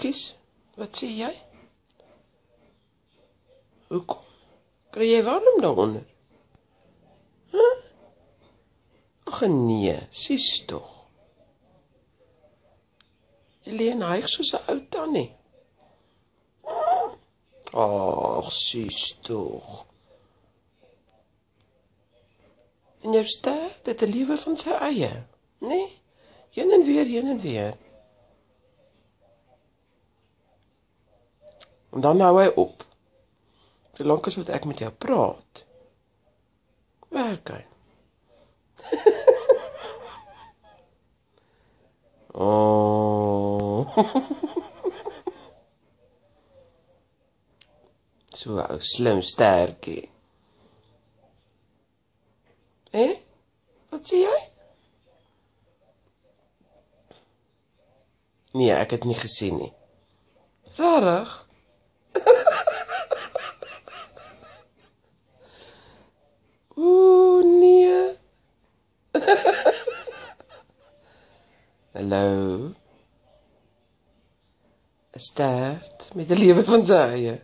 Ekskuus, wat sê jy? Hoekom? Kry jy warm daaronder? Ag nee, sies tog. Jy lê en hyg soos 'n ou tannie. Ag, sies tog. En jy sterk, dit 'n lewe van sy eie, nee? Heen en weer, heen en weer. En dan hou hy op. Solank as wat ek met jou praat. Werk hy. Oh. So ou slim sterkie. Wat sê jy? Nee, ek het nie gesien nie. Rarig. Oeh, nee. Hallo. 'n Stert met 'n lewe van sy eie.